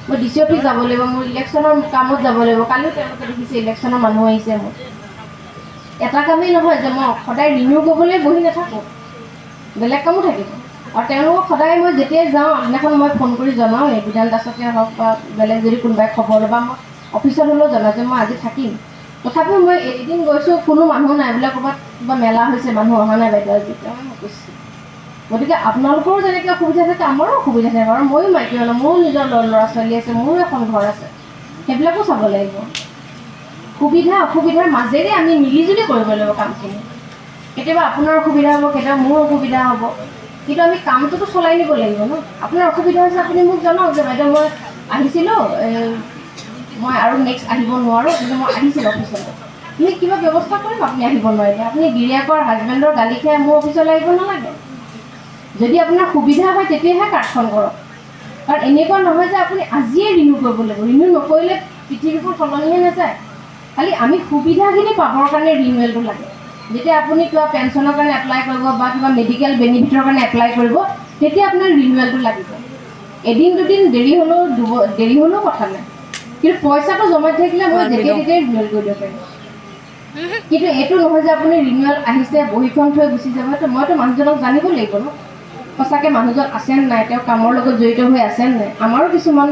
মই D C office যাব লাগিব, মোৰ ইলেকশ্যনৰ কামত যাব লাগিব। কালিও তেওঁলোকে দেখিছে ইলেকশ্যনৰ মানুহ আহিছে মোৰ। এটা কামেই নহয় যে মই সদায় ৰিনিউ কৰিবলৈ বহি নাথাকোঁ, বেলেগ কামো থাকিব। আৰু তেওঁলোকক সদায় মই যেতিয়াই যাওঁ আগদিনাখন মই ফোন কৰি জনাওঁ, এই বিধান দাসকে হওক বা বেলেগ যদি কোনোবাই খবৰ ল'বা, মই অফিচত হ'লেও জনাওঁ যে মই আজি থাকিম। তথাপিও মই এদিন গৈছোঁ, কোনো মানুহ নাই, বোলে ক'ৰবাত কিবা মেলা হৈছে, মানুহ অহা নাই বাইদেউ আজি, তেওঁ মোক কৈছে। গতিকে আপোনালোকৰো যেনেকৈ অসুবিধা থাকে, আমাৰো অসুবিধা থাকে বাৰু। ময়ো মাইকী মানুহ, মোৰো নিজৰ ল'ৰা ছোৱালী আছে, মোৰো এখন ঘৰ আছে, সেইবিলাকো চাব লাগিব। সুবিধা অসুবিধাৰ মাজেৰে আমি মিলিজুলি কৰিব লাগিব কামখিনি। কেতিয়াবা আপোনাৰ অসুবিধা হ'ব, কেতিয়াবা মোৰ অসুবিধা হ'ব, কিন্তু আমি কামটোতো চলাই নিব লাগিব ন। আপোনাৰ অসুবিধা হৈছে আপুনি মোক জনাওক যে বাইদেউ মই আহিছিলোঁ, মই আৰু নেক্সট আহিব নোৱাৰোঁ, কিন্তু মই আহিছিলোঁ অফিচলৈ। আমি কিবা ব্যৱস্থা কৰিম আপুনি আহিব নোৱাৰিলে। আপুনি গিৰিয়েকৰ হাজবেণ্ডৰ গালি খাই মোৰ অফিচলৈ আহিব নালাগে। যদি আপোনাৰ সুবিধা হয় তেতিয়াহে কাৰ্ডখন কৰক। কাৰণ এনেকুৱা নহয় যে আপুনি আজিয়ে ৰিনিউ কৰিব লাগিব। ৰিনিউ নকৰিলে পৃথিৱীখন সলনিহে নাযায়। খালি আমি সুবিধাখিনি পাবৰ কাৰণে ৰিনিউৱেলটো লাগে। যেতিয়া আপুনি কিবা পেঞ্চনৰ কাৰণে এপ্লাই কৰিব বা কিবা মেডিকেল বেনিফিটৰ কাৰণে এপ্লাই কৰিব, তেতিয়া আপোনাৰ ৰিনিউৱেলটো লাগিব। এদিন দুদিন দেৰি হ'লেও কথা নাই, কিন্তু পইচাটো জমা থাকিলে মই যেতিয়াই তেতিয়াই ৰিনিউৱেল কৰি দিব পাৰিম। কিন্তু এইটো নহয় যে আপুনি ৰিনিউৱেল আহিছে, বহীখন থৈ গুচি যাব। মইতো মানুহজনক জানিব লাগিব ন, সঁচাকৈ মানুহজন আছে নে নাই, তেওঁ কামৰ লগত জড়িত হৈ আছে নে নাই। আমাৰো কিছুমান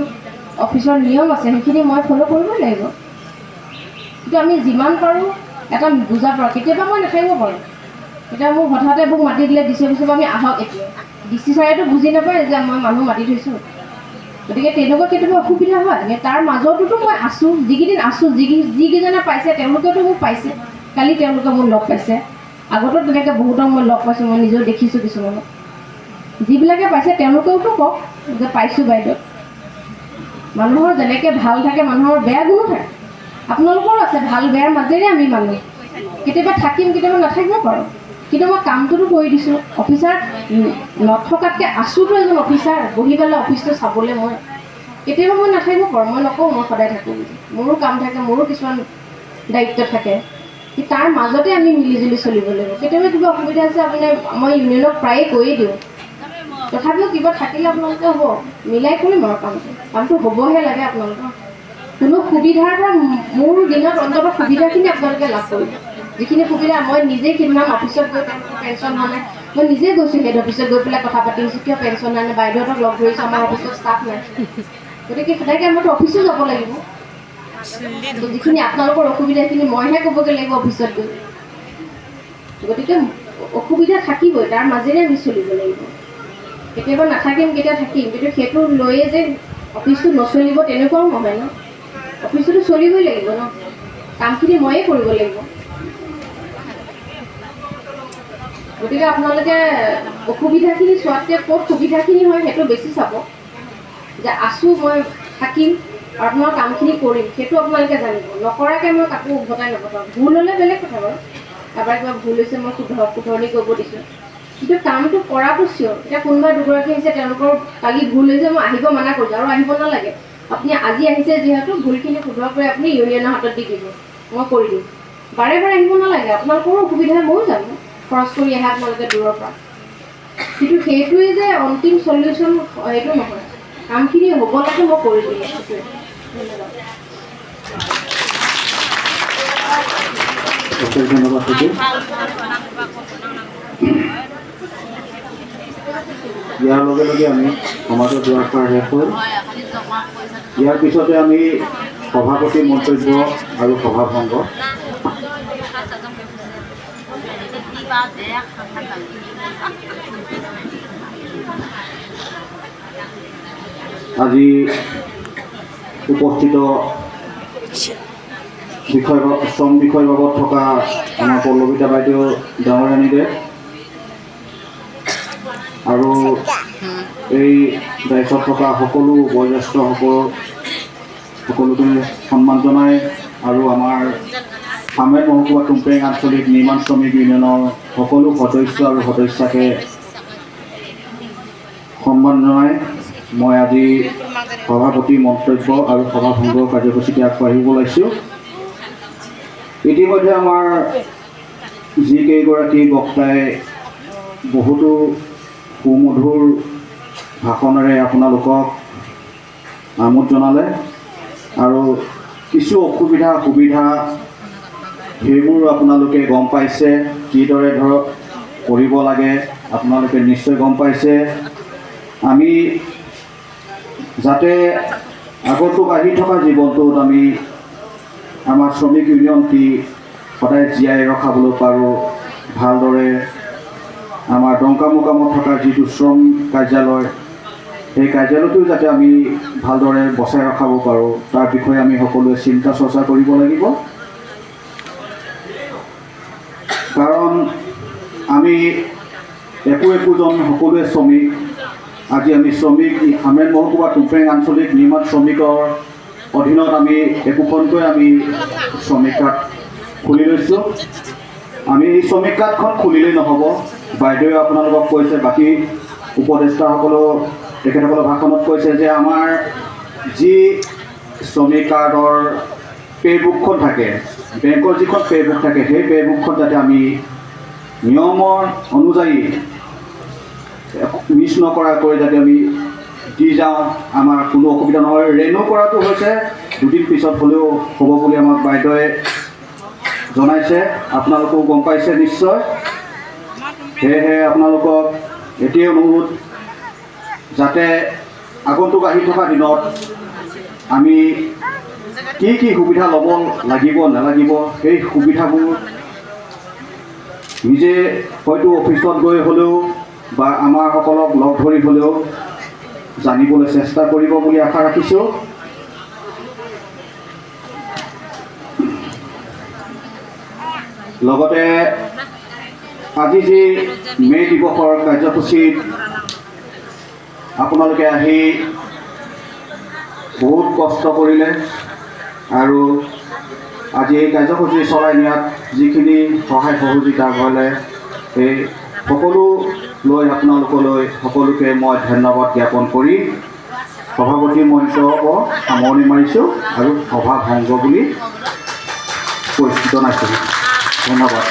অফিচৰ নিয়ম আছে, সেইখিনি মই ফ'ল' কৰিবই লাগিব। কিন্তু আমি যিমান পাৰোঁ এটা বুজা পাৰোঁ। কেতিয়াবা মই নাথাকিব পাৰোঁ, এতিয়া মোক হঠাতে মোক মাতি দিলে ডি চি অফিচৰ পৰা, আমি আহক এতিয়া। ডি চি ছাৰেতো বুজি নাপায় যে মই মানুহ মাতি থৈছোঁ। গতিকে তেনেকুৱা কেতিয়াবা অসুবিধা হয়, তাৰ মাজতোতো মই আছোঁ। যিকেইদিন আছোঁ, যিকেইজনে পাইছে তেওঁলোকেতো মোক পাইছে। কালি তেওঁলোকে মোক লগ পাইছে, আগতো তেনেকৈ বহুতক মই লগ পাইছোঁ, মই নিজেও দেখিছোঁ কিছুমানক। যিবিলাকে পাইছে তেওঁলোকেওতো কওক যে পাইছোঁ বাইদেউ। মানুহৰ যেনেকৈ ভাল থাকে, মানুহৰ বেয়া গুণো থাকে। আপোনালোকৰো আছে, ভাল বেয়াৰ মাজেৰে আমি মানুহ। কেতিয়াবা থাকিম, কেতিয়াবা নাথাকিব পাৰোঁ, কিন্তু মই কামটোতো কৰি দিছোঁ। অফিচাৰ নথকাতকৈ আছোঁতো এজন অফিচাৰ, বহি পেলাই অফিচটো চাবলৈ। মই কেতিয়াবা মই নাথাকিব পাৰোঁ, মই নকওঁ মই সদায় থাকোঁ বুলি। মোৰো কাম থাকে, মোৰো কিছুমান দায়িত্ব থাকে। তাৰ মাজতে আমি মিলিজুলি চলিব লাগিব। কেতিয়াবা কিবা অসুবিধা আছে, আপোনাৰ মই ইউনিয়নক প্ৰায়ে কৈয়ে দিওঁ। তথাপিও কিবা থাকিলে আপোনালোকে হ'ব, মিলাই কৰিম আৰু কামটো হ'বহে লাগে। আপোনালোকৰ কোনো সুবিধাৰ পৰা মোৰ দিনত অন্তত সুবিধাখিনি আপোনালোকে লাভ কৰিব। যিখিনি সুবিধা মই নিজেই সিদিনা অফিচত গৈ তেওঁলোকৰ পেঞ্চন হোৱা নাই, মই নিজে গৈছোঁ হেড অফিচত গৈ পেলাই কথা পাতি আহিছোঁ, কিয় পেঞ্চন নাই, বাইদেউহঁতক লগ ধৰিছোঁ, আমাৰ অফিচত ষ্টাফ নাই। গতিকে সদায় মইতো অফিচো যাব লাগিব। যিখিনি আপোনালোকৰ অসুবিধা, সেইখিনি মইহে ক'বগৈ লাগিব অফিচত গৈ। গতিকে অসুবিধা থাকিবই, তাৰ মাজেৰে আমি চলিব লাগিব। কেতিয়াবা নাথাকিম, কেতিয়া থাকিম, কিন্তু সেইটো লৈয়ে যে অফিচটো নচলিব তেনেকুৱাও নহয় ন। অফিচটোতো চলিবই লাগিব ন, কামখিনি ময়ে কৰিব লাগিব। গতিকে আপোনালোকে অসুবিধাখিনি চোৱাতকৈ ক'ত সুবিধাখিনি হয় সেইটো বেছি চাব। যে আছোঁ, মই থাকিম আৰু আপোনাৰ কামখিনি কৰিম, সেইটো আপোনালোকে জানিব। নকৰাকৈ মই কাকো উভতাই নপঠাওঁ। ভুল হ'লে বেলেগ কথা বাৰু, কাৰোবাৰ কিবা ভুল হৈছে মই শুধৰণি কৰিব দিছোঁ, কিন্তু কামটো কৰাটো চিয়'ৰ। এতিয়া কোনোবা দুগৰাকী আহিছে, তেওঁলোকৰ কালি ভুল হৈছে, মই আহিব মানা কৰিছোঁ, আৰু আহিব নালাগে। আপুনি আজি আহিছে যিহেতু, ভুলখিনি শুধৰ কৰি আপুনি ইউনিয়নৰ হাতত দি দিব, মই কৰি দিম। বাৰে বাৰে আহিব নালাগে, আপোনালোকৰো অসুবিধা ময়ো জানো, খৰচ কৰি আহে আপোনালোকে দূৰৰ পৰা। কিন্তু সেইটোৱেই যে অন্তিম চলিউশ্যন সেইটো নহয়। কামখিনি হ'ব লাগে, মই কৰি দিম, সেইটোৱে। ধন্যবাদ। ধন্যবাদ। ইয়াৰ লগে লগে আমি সমাজৰ দুৱাৰষাৰ শেষ হ'ল। ইয়াৰ পিছতে আমি সভাপতিৰ মন্তব্য আৰু সভাভংগ। আজি উপস্থিত শ্ৰম বিষয় বাবদ থকা আমাৰ পল্লৱিতা বাইদেউ ডাঙৰীয়ানীদেৱ আৰু এই দায়িত্বত থকা সকলো বয়োজ্যেষ্ঠসকলকে সন্মান জনাই, আৰু আমাৰ কামেৰ মহকুমা টুমপেং আঞ্চলিক নিৰ্মাণ শ্ৰমিক ইউনিয়নৰ সকলো সদস্য আৰু সদস্যাকে সন্মান জনাই মই আজি সভাপতি মন্তব্য আৰু সভাভংগ কাৰ্যসূচীতে আগবাঢ়িব ওলাইছোঁ। ইতিমধ্যে আমাৰ যিকেইগৰাকী বক্তাই বহুতো সুমধুৰ ভাষণেৰে আপোনালোকক আমোদ জনালে আৰু কিছু অসুবিধা সুবিধা সেইবোৰ আপোনালোকে গম পাইছে, কিদৰে ধৰক কৰিব লাগে আপোনালোকে নিশ্চয় গম পাইছে। আমি যাতে আগন্তুক আহি থকা জীৱনটোত আমি আমাৰ শ্ৰমিক ইউনিয়নটি সদায় জীয়াই ৰখাবলৈ পাৰোঁ, ভালদৰে আমাৰ ডংকা মোকামত থকা যিটো শ্ৰম কাৰ্যালয়, সেই কাৰ্যালয়টো যাতে আমি ভালদৰে বচাই ৰখাব পাৰোঁ, তাৰ বিষয়ে আমি সকলোৱে চিন্তা চৰ্চা কৰিব লাগিব। কাৰণ আমি একোজন সকলোৱে শ্ৰমিক। আজি আমি শ্ৰমিক আমেন মহকুমা টুমফ্ৰেং আঞ্চলিক নিৰ্মাণ শ্ৰমিকৰ অধীনত আমি একোখনকৈ আমি শ্ৰমিক কাৰ্ড খুলি লৈছোঁ। আমি এই শ্ৰমিক কাৰ্ডখন খুলিলেই নহ'ব, বাইদেৱে আপোনালোকক কৈছে, বাকী উপদেষ্টাসকলেও তেখেতসকলৰ ভাষণত কৈছে যে আমাৰ যি শ্ৰমিক কাৰ্ডৰ পে'বুকখন থাকে, বেংকৰ যিখন পে'বুক থাকে, সেই পে'বুকখন যাতে আমি নিয়মৰ অনুযায়ী মিছ নকৰাকৈ যাতে আমি দি যাওঁ, আমাৰ কোনো অসুবিধা নহয়। ৰেনু কৰাটো হৈছে 2 দিন পিছত হ'লেও হ'ব বুলি আমাক বাইদেৱে জনাইছে, আপোনালোকেও গম পাইছে নিশ্চয়। সেয়েহে আপোনালোকক এতিয়াই অনুৰোধ, যাতে আগন্তুক আহি থকা দিনত আমি কি সুবিধা ল'ব লাগিব নালাগিব, সেই সুবিধাবোৰ নিজে হয়তো অফিচত গৈ হ'লেও বা আমাৰ সকলক লগ ধৰি হ'লেও জানিবলৈ চেষ্টা কৰিব বুলি আশা ৰাখিছোঁ। লগতে আজি যি মে' দিৱসৰ কাৰ্যসূচীত আপোনালোকে আহি বহুত কষ্ট কৰিলে আৰু আজি এই কাৰ্যসূচী চলাই নিয়াত যিখিনি সহায় সহযোগিতা কৰিলে, সেই সকলো লৈ আপোনালোকলৈ সকলোকে মই ধন্যবাদ জ্ঞাপন কৰি সভাপতিৰ মন্তব্য সামৰণি মাৰিছোঁ আৰু সভা ভংগ বুলি জনাইছোঁ। ধন্যবাদ।